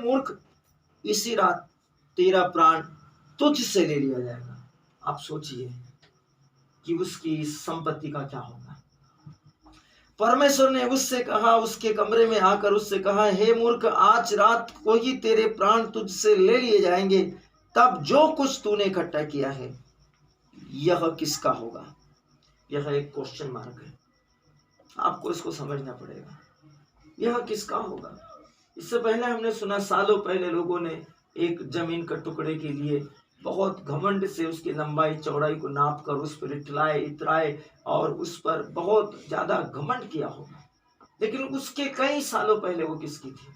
मूर्ख, इसी रात तेरा प्राण तुझसे ले लिया जाएगा। आप सोचिए कि उसकी संपत्ति का क्या होगा। परमेश्वर ने उससे कहा, उसके कमरे में आकर उससे कहा, हे मूर्ख, आज रात को ही तेरे प्राण तुझसे ले लिए जाएंगे, तब जो कुछ तूने इकट्ठा किया है यह किसका होगा। यह एक क्वेश्चन मार्क है, आपको इसको समझना पड़ेगा। यह किसका होगा। इससे पहले हमने सुना, सालों पहले लोगों ने एक जमीन के टुकड़े के लिए बहुत घमंड से उसकी लंबाई चौड़ाई को नाप कर उस पर इतराए इतराए और उस पर बहुत ज्यादा घमंड किया होगा। लेकिन उसके कई सालों पहले वो किसकी थी।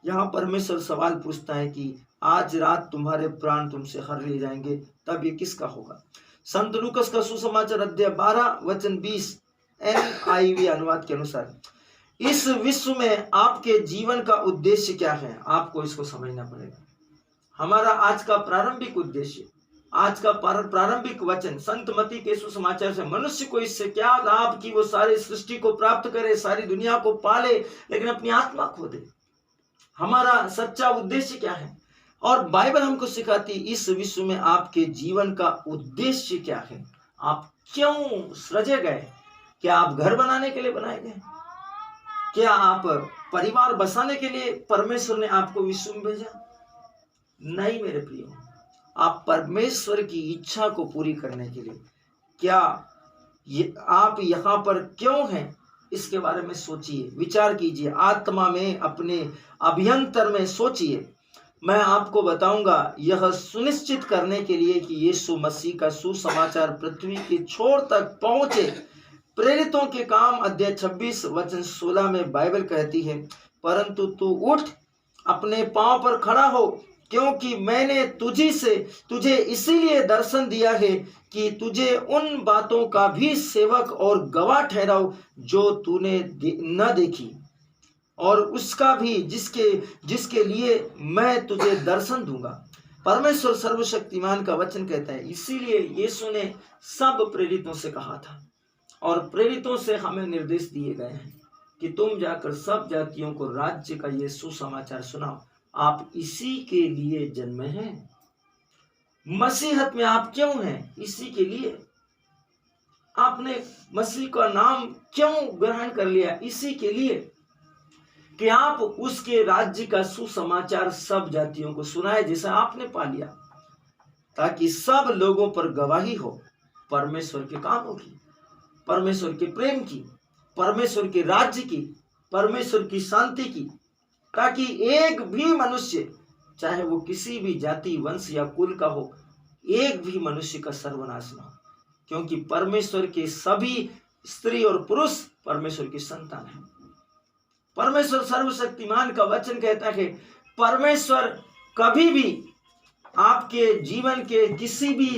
यहाँ परमेश्वर सवाल पूछता है कि आज रात तुम्हारे प्राण तुमसे हर लिए जाएंगे, तब ये किसका होगा। संत लूकस का सुसमाचार अध्याय 12 वचन 20 NIV अनुवाद के अनुसार, इस विश्व में आपके जीवन का उद्देश्य क्या है, आपको इसको समझना पड़ेगा। हमारा आज का प्रारंभिक उद्देश्य, आज का प्रारंभिक वचन संत मत्ती के सुसमाचार से, मनुष्य को इससे क्या लाभ कि वो सारी सृष्टि को प्राप्त करे, सारी दुनिया को पाले, लेकिन अपनी आत्मा खो दे। हमारा सच्चा उद्देश्य क्या है। और बाइबल हमको सिखाती इस विश्व में आपके जीवन का उद्देश्य क्या है, आप क्यों सृजे गए। क्या आप घर बनाने के लिए बनाए गए, क्या आप परिवार बसाने के लिए परमेश्वर ने आपको विश्व में भेजा। नहीं मेरे प्रियो, आप परमेश्वर की इच्छा को पूरी करने के लिए, क्या आप यहाँ पर क्यों हैं, इसके बारे में सोचिए, विचार कीजिए, आत्मा में अपने अभ्यंतर में सोचिए। मैं आपको बताऊंगा यह सुनिश्चित करने के लिए कि यीशु मसीह का सुसमाचार पृथ्वी के छोर तक पहुंचे। प्रेरितों के काम अध्याय 26 वचन 16 में बाइबल कहती है, परंतु तू उठ, अपने पांव पर खड़ा हो, क्योंकि मैंने तुझे इसीलिए दर्शन दिया है कि तुझे उन बातों का भी सेवक और गवाह ठहराओ जो तूने न देखी, और उसका भी जिसके लिए मैं तुझे दर्शन दूंगा। परमेश्वर सर्वशक्तिमान का वचन कहता है, इसीलिए यीशु ने सब प्रेरितों से कहा था और प्रेरितों से हमें निर्देश दिए गए हैं कि तुम जाकर सब जातियों को राज्य का ये सुसमाचार सुनाओ। आप इसी के लिए जन्मे हैं। मसीहत में आप क्यों हैं, इसी के लिए। आपने मसीह का नाम क्यों ग्रहण कर लिया, इसी के लिए कि आप उसके राज्य का सुसमाचार सब जातियों को सुनाए, जिसे आपने पा लिया, ताकि सब लोगों पर गवाही हो परमेश्वर के कामों की, परमेश्वर के प्रेम की, परमेश्वर के राज्य की, परमेश्वर की शांति की, ताकि एक भी मनुष्य, चाहे वो किसी भी जाति, वंश या कुल का हो, एक भी मनुष्य का सर्वनाश न हो, क्योंकि परमेश्वर के सभी स्त्री और पुरुष परमेश्वर की संतान हैं। परमेश्वर सर्वशक्तिमान का वचन कहता है, परमेश्वर कभी भी आपके जीवन के किसी भी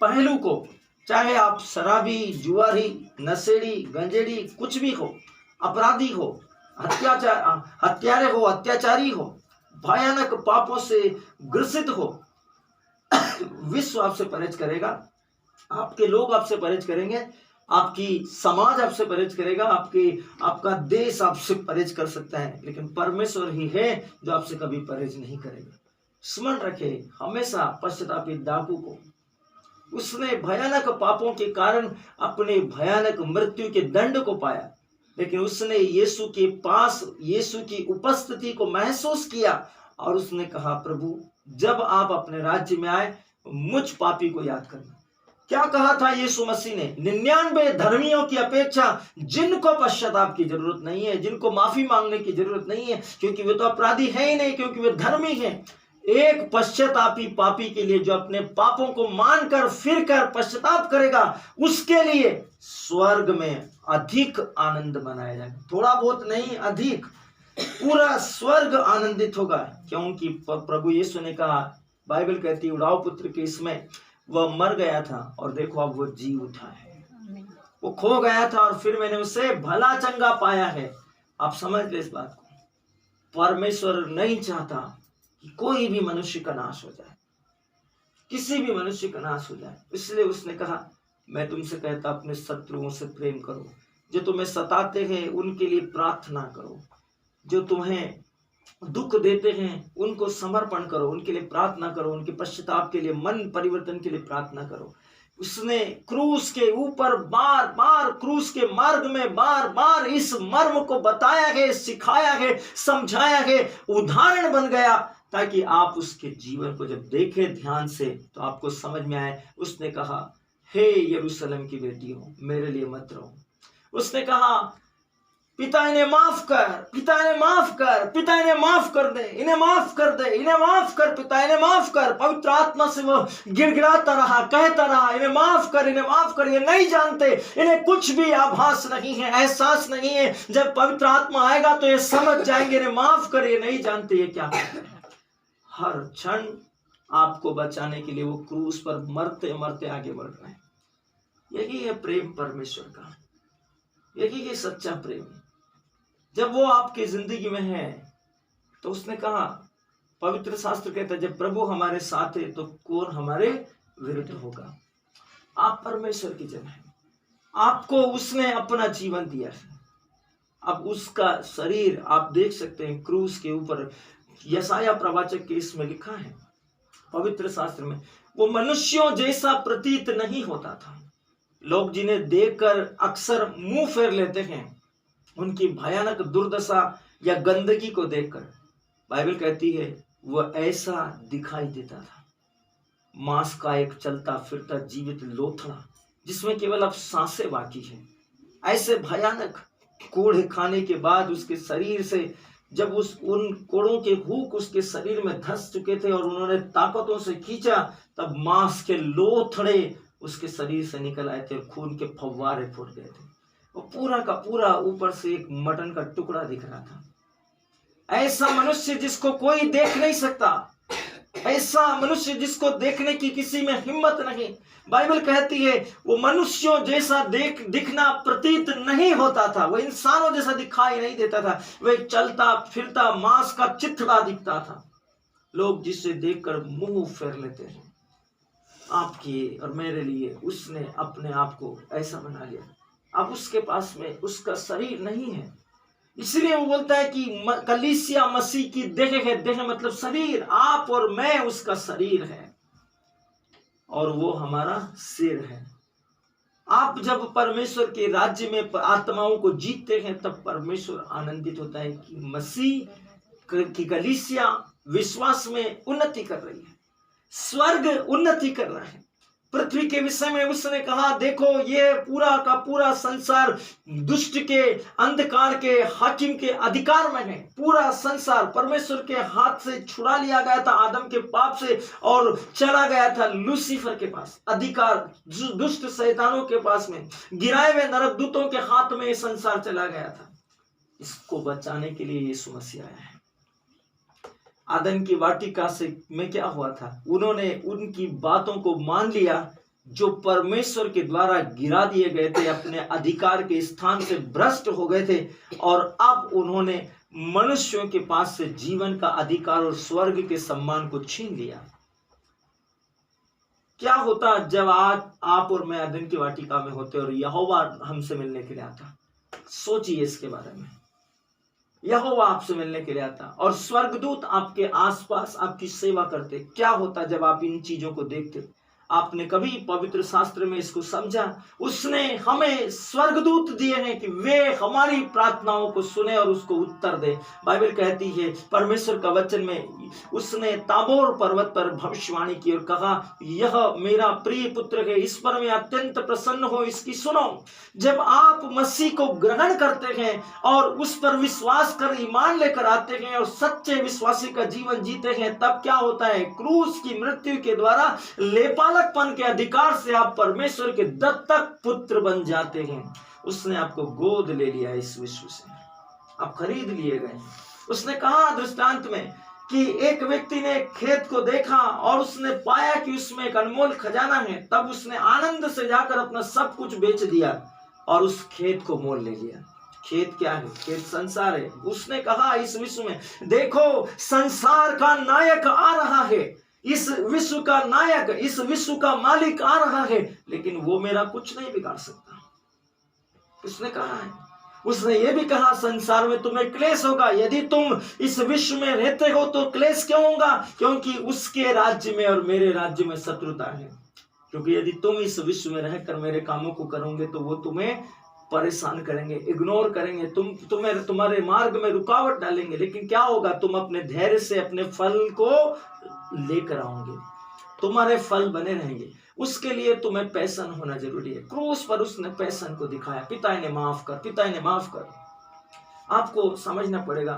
पहलू को, चाहे आप शराबी, जुआरी, नशेड़ी, गंजेड़ी, कुछ भी हो, अपराधी हो, हत्यारे हो, अत्याचारी हो, भयानक पापों से ग्रसित हो, विश्व आपसे परहेज करेगा, आपके लोग आपसे परहेज करेंगे, आपकी समाज आपसे परहेज करेगा, आपका देश आपसे परहेज कर सकता है, लेकिन परमेश्वर ही है जो आपसे कभी परहेज नहीं करेगा। स्मरण रखे हमेशा पश्चातापी डाकू को, उसने भयानक पापों के कारण अपने भयानक मृत्यु के दंड को पाया, लेकिन उसने यीशु के पास, यीशु की उपस्थिति को महसूस किया और उसने कहा, प्रभु जब आप अपने राज्य में आए मुझ पापी को याद करना। क्या कहा था यीशु मसीह ने, 99 धर्मियों की अपेक्षा जिनको पश्चाताप की जरूरत नहीं है, जिनको माफी मांगने की जरूरत नहीं है, क्योंकि वे तो अपराधी है ही नहीं, क्योंकि वे धर्मी हैं, एक पश्चातापी पापी के लिए जो अपने पापों को मानकर फिर कर पश्चाताप करेगा, उसके लिए स्वर्ग में अधिक आनंद मनाया जाएगा। थोड़ा बहुत नहीं, अधिक, पूरा स्वर्ग आनंदित होगा, क्योंकि प्रभु यीशु ने कहा, बाइबल कहती है, उड़ाव पुत्र के इसमें वह मर गया था और देखो अब वो जी उठा है, वो खो गया था और फिर मैंने उसे भला चंगा पाया है। आप समझ ले इस बात को, परमेश्वर नहीं चाहता कि कोई भी मनुष्य का नाश हो जाए, किसी भी मनुष्य का नाश हो जाए, इसलिए उसने कहा, मैं तुमसे कहता अपने शत्रुओं से प्रेम करो, जो तुम्हें सताते हैं उनके लिए प्रार्थना करो, जो तुम्हें दुख देते हैं उनको समर्पण करो, उनके लिए प्रार्थना करो, उनके पश्चाताप के लिए, मन परिवर्तन के लिए प्रार्थना करो। उसने क्रूस के ऊपर बार बार, क्रूस के मार्ग में बार बार इस मर्म को बताया है, सिखाया है, समझाया है, उदाहरण बन गया, ताकि आप उसके जीवन को जब देखें ध्यान से तो आपको समझ में आए। उसने कहा, हे यरूशलेम की बेटियों, मेरे लिए मत रो। उसने कहा, पिता इन्हें माफ कर, पिता इन्हें माफ कर, पिता इन्हें माफ कर दे, इन्हें माफ कर दे, इन्हें माफ कर, पिता इन्हें माफ कर। पवित्र आत्मा से वो गिड़गिड़ाता रहा, कहता रहा, इन्हें माफ कर, इन्हें माफ कर। ये नहीं जानते, इन्हें कुछ भी आभास नहीं है, एहसास नहीं है। जब पवित्र आत्मा आएगा तो ये समझ जाएंगे, इन्हें माफ कर, ये नहीं जानते ये क्या कर रहे हैं। हर क्षण आपको बचाने के लिए वो क्रूस पर मरते मरते आगे बढ़ रहे हैं। यही है प्रेम परमेश्वर का, यही है सच्चा प्रेम। जब वो आपकी जिंदगी में है तो उसने कहा, पवित्र शास्त्र कहता है, जब प्रभु हमारे साथ है तो कौन हमारे विरुद्ध होगा। आप परमेश्वर की जन है, आपको उसने अपना जीवन दिया है। अब उसका शरीर आप देख सकते हैं क्रूस के ऊपर। यशाया प्रवाचक के इसमें लिखा है पवित्र शास्त्र में, वो मनुष्यों जैसा प्रतीत नहीं होता था। लोग जिन्हें देखकर अक्सर मुंह फेर लेते हैं, उनकी भयानक दुर्दशा या गंदगी को देखकर, बाइबल कहती है वह ऐसा दिखाई देता था, मांस का एक चलता फिरता जीवित लोथड़ा जिसमें केवल अब सांसें बाकी है। ऐसे भयानक कोड़े खाने के बाद उसके शरीर से, जब उन कोड़ों के हुक उसके शरीर में धंस चुके थे और उन्होंने ताकतों से खींचा, तब मांस के लोथड़े उसके शरीर से निकल आए थे और खून के फव्वारे फूट गए थे। वो पूरा का पूरा ऊपर से एक मटन का टुकड़ा दिख रहा था। ऐसा मनुष्य जिसको कोई देख नहीं सकता, ऐसा मनुष्य जिसको देखने की किसी में हिम्मत नहीं। बाइबल कहती है वो मनुष्यों जैसा दिखना प्रतीत नहीं होता था, वो इंसानों जैसा दिखाई नहीं देता था, वह चलता फिरता मांस का चिथड़ा दिखता था। लोग जिसे देखकर मुंह फेर लेते हैं। आपके और मेरे लिए उसने अपने आप को ऐसा बना लिया। अब उसके पास में उसका शरीर नहीं है, इसलिए वो बोलता है कि कलीसिया मसीह की देह है। देह मतलब शरीर, आप और मैं उसका शरीर है और वो हमारा सिर है। आप जब परमेश्वर के राज्य में आत्माओं को जीतते हैं तब परमेश्वर आनंदित होता है कि मसीह की कलीसिया विश्वास में उन्नति कर रही है, स्वर्ग उन्नति कर रहा है। पृथ्वी के विषय में उसने कहा, देखो ये पूरा का पूरा संसार दुष्ट के, अंधकार के, हाकिम के अधिकार में है। पूरा संसार परमेश्वर के हाथ से छुड़ा लिया गया था आदम के पाप से और चला गया था लूसीफर के पास, अधिकार दुष्ट शैतानों के पास में, गिराए हुए नरकदूतों के हाथ में ये संसार चला गया था। इसको बचाने के लिए यीशु मसीह आया है। आदम की वाटिका से में क्या हुआ था, उन्होंने उनकी बातों को मान लिया जो परमेश्वर के द्वारा गिरा दिए गए थे, अपने अधिकार के स्थान से भ्रष्ट हो गए थे, और अब उन्होंने मनुष्यों के पास से जीवन का अधिकार और स्वर्ग के सम्मान को छीन लिया। क्या होता जब आज आप और मैं आदम की वाटिका में होते और यहोवा हमसे मिलने के लिए आता? सोचिए इसके बारे में। यहोवा आपसे मिलने के लिए आता और स्वर्गदूत आपके आसपास आपकी सेवा करते। क्या होता जब आप इन चीजों को देखते? आपने कभी पवित्र शास्त्र में इसको समझा? उसने हमें स्वर्गदूत दिए हैं कि वे हमारी प्रार्थनाओं को सुने और उसको उत्तर दे। बाइबल कहती है परमेश्वर का वचन में, उसने ताबोर पर्वत पर भविष्यवाणी की और कहा, यह मेरा प्रिय पुत्र है, इस पर मैं अत्यंत प्रसन्न हूं, इसकी सुनो। जब आप मसीह को ग्रहण करते हैं और उस पर विश्वास कर ईमान लेकर आते हैं और सच्चे विश्वासी का जीवन जीते हैं, तब क्या होता है? क्रूस की मृत्यु के द्वारा लेपालकपन के अधिकार से आप परमेश्वर के दत्तक पुत्र बन जाते हैं। उसने आपको गोद ले लिया, इस विश्व से आप खरीद लिए गए। उसने कहा दृष्टांत में कि एक व्यक्ति ने खेत को देखा और उसने पाया कि उसमें एक अनमोल खजाना है, तब उसने आनंद से जाकर अपना सब कुछ बेच दिया और उस खेत को मोल ले लिया। खेत क्या है? खेत संसार है। उसने कहा इस विश्व में, देखो संसार का नायक आ रहा है, इस विश्व का नायक, इस विश्व का मालिक आ रहा है, लेकिन वो मेरा कुछ नहीं बिगाड़ सकता। उसने कहा है, उसने ये भी कहा संसार में तुम्हें क्लेश होगा, यदि तुम इस विश्व में रहते हो तो क्लेश क्यों होगा, क्योंकि उसके राज्य में और मेरे राज्य में शत्रुता है। क्योंकि यदि तुम इस विश्व में रहकर मेरे कामों को करोगे तो वो तुम्हें परेशान करेंगे, इग्नोर करेंगे, तुम्हारे मार्ग में रुकावट डालेंगे, लेकिन क्या होगा, तुम अपने धैर्य से अपने फल को लेकर आओगे, तुम्हारे फल बने रहेंगे। उसके लिए तुम्हें पैशन होना जरूरी है। क्रूस पर उसने पैशन को दिखाया, पिता इन्हें माफ कर, पिता इन्हें माफ कर। आपको समझना पड़ेगा